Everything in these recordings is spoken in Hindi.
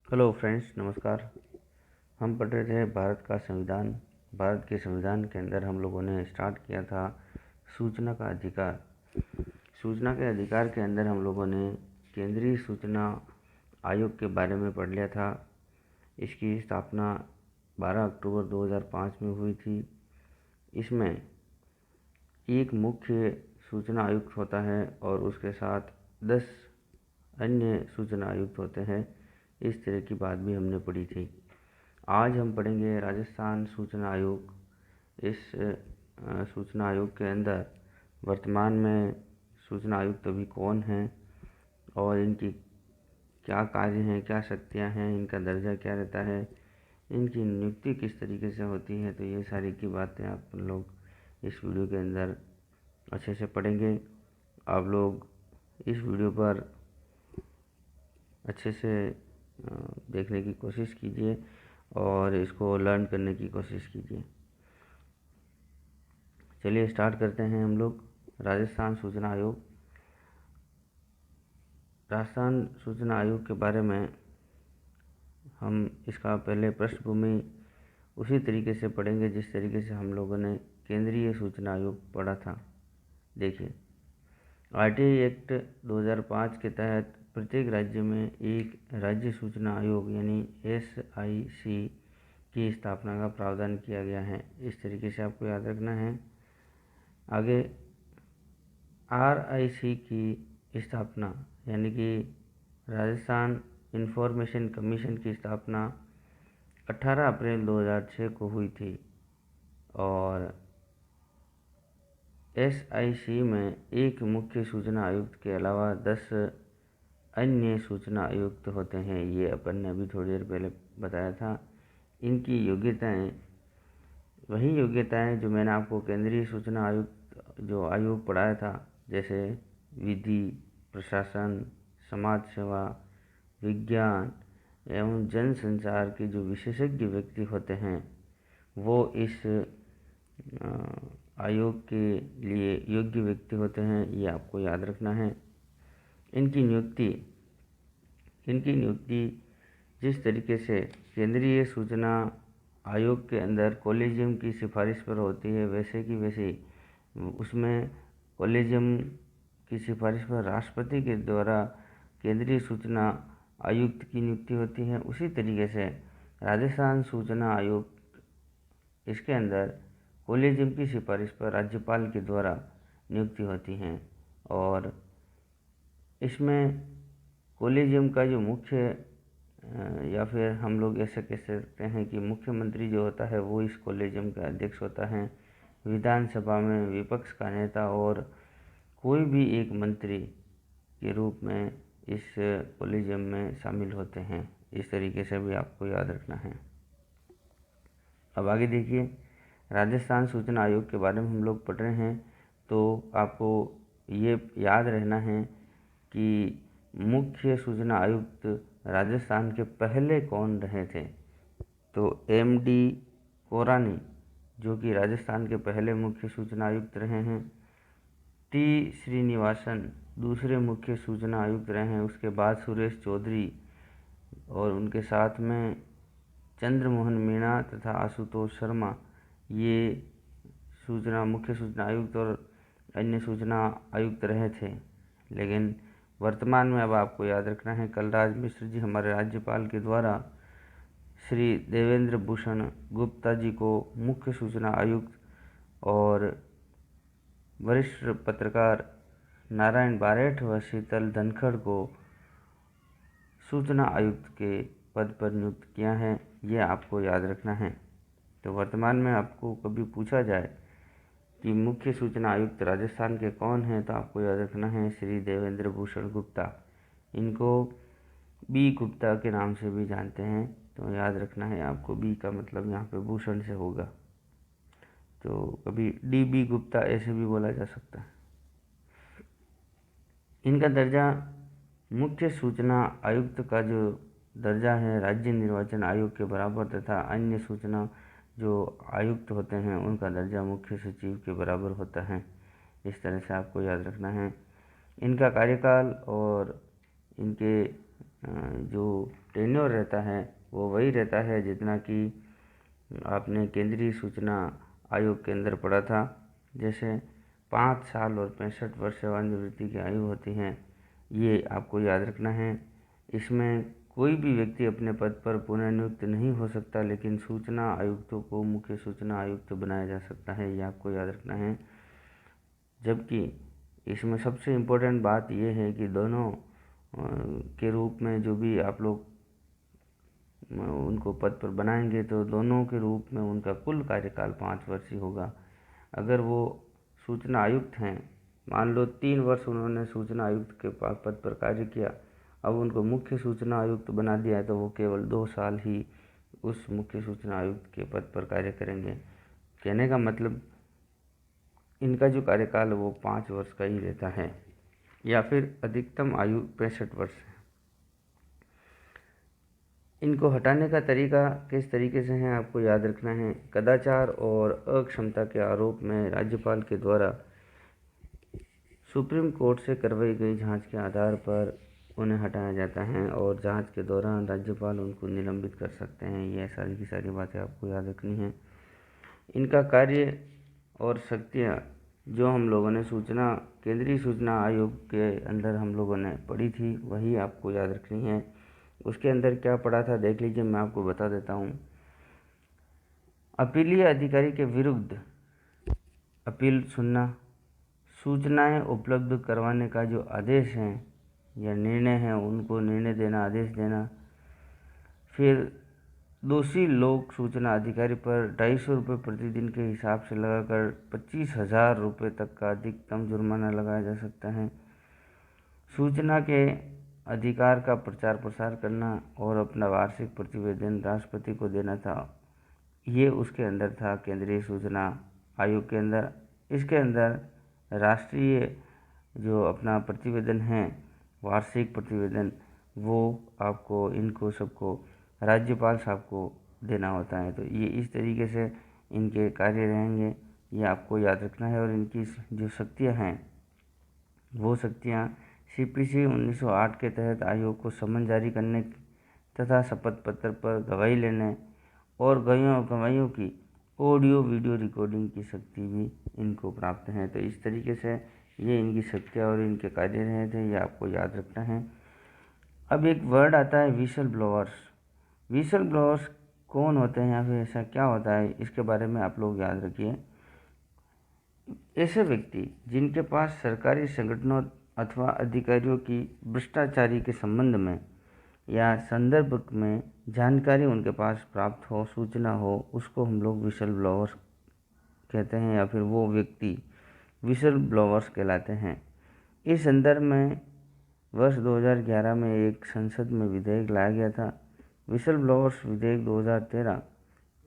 हेलो फ्रेंड्स, नमस्कार। हम पढ़ रहे थे भारत का संविधान। भारत के संविधान के अंदर हम लोगों ने स्टार्ट किया था सूचना का अधिकार। सूचना के अधिकार के अंदर हम लोगों ने केंद्रीय सूचना आयोग के बारे में पढ़ लिया था। इसकी स्थापना 12 अक्टूबर 2005 में हुई थी। इसमें एक मुख्य सूचना आयुक्त होता है और उसके साथ 10 अन्य सूचना आयुक्त होते हैं। इस तरह की बात भी हमने पढ़ी थी। आज हम पढ़ेंगे राजस्थान सूचना आयोग। इस सूचना आयोग के अंदर वर्तमान में सूचना आयुक्त अभी कौन हैं और इनकी क्या कार्य हैं, क्या शक्तियां हैं, इनका दर्जा क्या रहता है, इनकी नियुक्ति किस तरीके से होती है। तो ये सारी की बातें आप लोग इस वीडियो के अंदर अच्छे से पढ़ेंगे। आप लोग इस वीडियो पर अच्छे से देखने की कोशिश कीजिए और इसको लर्न करने की कोशिश कीजिए। चलिए स्टार्ट करते हैं हम लोग। राजस्थान सूचना आयोग। राजस्थान सूचना आयोग के बारे में हम इसका पहले पृष्ठभूमि उसी तरीके से पढ़ेंगे जिस तरीके से हम लोगों ने केंद्रीय सूचना आयोग पढ़ा था। देखिए, आरटीआई एक्ट 2005 के तहत प्रत्येक राज्य में एक राज्य सूचना आयोग यानी SIC की स्थापना का प्रावधान किया गया है। इस तरीके से आपको याद रखना है। आगे RIC की स्थापना यानी कि राजस्थान इंफॉर्मेशन कमीशन की स्थापना 18 अप्रैल 2006 को हुई थी और SIC में एक मुख्य सूचना आयुक्त के अलावा 10 अन्य सूचना आयुक्त होते हैं। ये अपन ने अभी थोड़ी देर पहले बताया था। इनकी योग्यताएं वही योग्यताएं जो मैंने आपको केंद्रीय सूचना आयुक्त जो आयोग पढ़ाया था, जैसे विधि, प्रशासन, समाज सेवा, विज्ञान एवं जनसंचार के जो विशेषज्ञ व्यक्ति होते हैं वो इस आयोग के लिए योग्य व्यक्ति होते हैं। ये आपको याद रखना है। इनकी नियुक्ति जिस तरीके से केंद्रीय सूचना आयोग के अंदर कॉलेजियम की सिफारिश पर होती है, वैसे की वैसे उसमें कॉलेजियम की सिफारिश पर राष्ट्रपति के द्वारा केंद्रीय सूचना आयुक्त की नियुक्ति होती है। उसी तरीके से राजस्थान सूचना आयोग, इसके अंदर कॉलेजियम की सिफारिश पर राज्यपाल के द्वारा नियुक्ति होती हैं और इसमें कॉलेजियम का जो मुख्य या फिर हम लोग ऐसे कह सकते हैं कि मुख्यमंत्री जो होता है वो इस कॉलेजियम का अध्यक्ष होता है। विधानसभा में विपक्ष का नेता और कोई भी एक मंत्री के रूप में इस कॉलेजियम में शामिल होते हैं। इस तरीके से भी आपको याद रखना है। अब आगे देखिए, राजस्थान सूचना आयोग के बारे में हम लोग पढ़ रहे हैं तो आपको ये याद रहना है कि मुख्य सूचना आयुक्त राजस्थान के पहले कौन रहे थे। तो MD कोरानी जो कि राजस्थान के पहले मुख्य सूचना आयुक्त रहे हैं। T श्रीनिवासन दूसरे मुख्य सूचना आयुक्त रहे हैं। उसके बाद सुरेश चौधरी और उनके साथ में चंद्रमोहन मीणा तथा आशुतोष शर्मा ये मुख्य सूचना आयुक्त और अन्य सूचना आयुक्त रहे थे। लेकिन वर्तमान में अब आपको याद रखना है, कलराज मिश्र जी हमारे राज्यपाल के द्वारा श्री देवेंद्र भूषण गुप्ता जी को मुख्य सूचना आयुक्त और वरिष्ठ पत्रकार नारायण बारेठ व शीतल धनखड़ को सूचना आयुक्त के पद पर नियुक्त किया है। ये आपको याद रखना है। तो वर्तमान में आपको कभी पूछा जाए कि मुख्य सूचना आयुक्त राजस्थान के कौन हैं, तो आपको याद रखना है श्री देवेंद्र भूषण गुप्ता। इनको B गुप्ता के नाम से भी जानते हैं, तो याद रखना है आपको। B का मतलब यहाँ पे भूषण से होगा, तो कभी DB गुप्ता ऐसे भी बोला जा सकता है। इनका दर्जा मुख्य सूचना आयुक्त का जो दर्जा है राज्य निर्वाचन आयोग के बराबर तथा अन्य सूचना जो आयुक्त होते हैं उनका दर्जा मुख्य सचिव के बराबर होता है। इस तरह से आपको याद रखना है। इनका कार्यकाल और इनके जो टेन्योर रहता है वो वही रहता है जितना कि आपने केंद्रीय सूचना आयोग के अंदर पढ़ा था। जैसे 5 साल और 65 वर्ष सेवानिवृत्ति की आयु होती है, ये आपको याद रखना है। इसमें कोई भी व्यक्ति अपने पद पर पुनः नियुक्त नहीं हो सकता, लेकिन सूचना आयुक्तों को मुख्य सूचना आयुक्त बनाया जा सकता है, ये आपको याद रखना है। जबकि इसमें सबसे इम्पोर्टेंट बात यह है कि दोनों के रूप में जो भी आप लोग उनको पद पर बनाएंगे तो दोनों के रूप में उनका कुल कार्यकाल 5 वर्ष ही होगा। अगर वो सूचना आयुक्त हैं, मान लो 3 वर्ष उन्होंने सूचना आयुक्त के पद पर कार्य किया, अब उनको मुख्य सूचना आयुक्त बना दिया है तो वो केवल 2 साल ही उस मुख्य सूचना आयुक्त के पद पर कार्य करेंगे। कहने का मतलब इनका जो कार्यकाल है वो 5 वर्ष का ही रहता है, या फिर अधिकतम आयु 65 वर्ष है। इनको हटाने का तरीका किस तरीके से है आपको याद रखना है। कदाचार और अक्षमता के आरोप में राज्यपाल के द्वारा सुप्रीम कोर्ट से करवाई गई जांच के आधार पर उन्हें हटाया जाता है और जांच के दौरान राज्यपाल उनको निलंबित कर सकते हैं। ये सारी की सारी बातें आपको याद रखनी है। इनका कार्य और शक्तियाँ जो हम लोगों ने केंद्रीय सूचना आयोग के अंदर हम लोगों ने पढ़ी थी वही आपको याद रखनी है। उसके अंदर क्या पढ़ा था देख लीजिए, मैं आपको बता देता हूँ। अपीलीय अधिकारी के विरुद्ध अपील सुनना, सूचनाएं उपलब्ध करवाने का जो आदेश है या निर्णय है उनको निर्णय देना, आदेश देना। फिर दोषी लोक सूचना अधिकारी पर 250 रुपये प्रतिदिन के हिसाब से लगाकर 25,000 रुपये तक का अधिकतम जुर्माना लगाया जा सकता है। सूचना के अधिकार का प्रचार प्रसार करना और अपना वार्षिक प्रतिवेदन राष्ट्रपति को देना था, ये उसके अंदर था केंद्रीय सूचना आयोग के अंदर। इसके अंदर राष्ट्रीय जो अपना प्रतिवेदन है, वार्षिक प्रतिवेदन, वो आपको इनको सबको राज्यपाल साहब को देना होता है। तो ये इस तरीके से इनके कार्य रहेंगे, ये आपको याद रखना है। और इनकी जो शक्तियाँ हैं वो शक्तियाँ CPC 1908 के तहत आयोग को समन जारी करने तथा शपथ पत्र पर गवाही लेने और गवाहियों की ऑडियो वीडियो रिकॉर्डिंग की शक्ति भी इनको प्राप्त है। तो इस तरीके से ये इनकी शक्तियाँ और इनके कार्य रहे थे, ये आपको याद रखना है। अब एक वर्ड आता है विसल ब्लोअर्स। विसल ब्लोअर्स कौन होते हैं या फिर ऐसा क्या होता है, इसके बारे में आप लोग याद रखिए। ऐसे व्यक्ति जिनके पास सरकारी संगठनों अथवा अधिकारियों की भ्रष्टाचारी के संबंध में या संदर्भ में जानकारी उनके पास प्राप्त हो, सूचना हो, उसको हम लोग विसल ब्लोअर्स कहते हैं, या फिर वो व्यक्ति विसल ब्लोअर्स कहलाते हैं। इस संदर्भ में वर्ष 2011 में एक संसद में विधेयक लाया गया था, विसल ब्लोअर्स विधेयक 2013।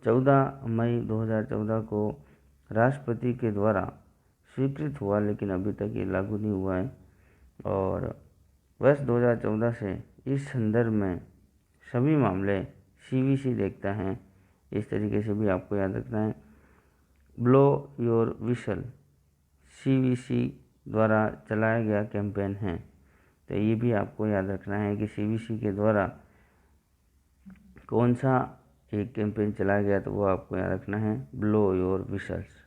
14 मई 2014 को राष्ट्रपति के द्वारा स्वीकृत हुआ, लेकिन अभी तक ये लागू नहीं हुआ है। और वर्ष 2014 से इस संदर्भ में सभी मामले CVC देखता है। इस तरीके से भी आपको याद रखना है। ब्लो योर विसल CVC द्वारा चलाया गया कैंपेन है, तो ये भी आपको याद रखना है कि CVC के द्वारा कौन सा एक कैंपेन चलाया गया, तो वो आपको याद रखना है, ब्लो योर विशल्स।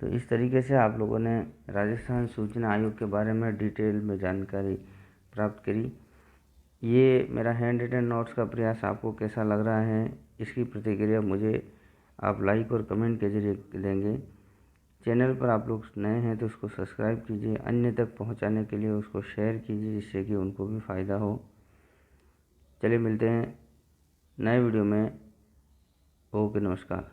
तो इस तरीके से आप लोगों ने राजस्थान सूचना आयोग के बारे में डिटेल में जानकारी प्राप्त करी। ये मेरा हैंड रिटन नोट्स का प्रयास आपको कैसा लग रहा है, इसकी प्रतिक्रिया मुझे आप लाइक और कमेंट के जरिए देंगे। चैनल पर आप लोग नए हैं तो उसको सब्सक्राइब कीजिए, अन्य तक पहुंचाने के लिए उसको शेयर कीजिए जिससे कि उनको भी फ़ायदा हो। चलिए मिलते हैं नए वीडियो में। ओके, नमस्कार।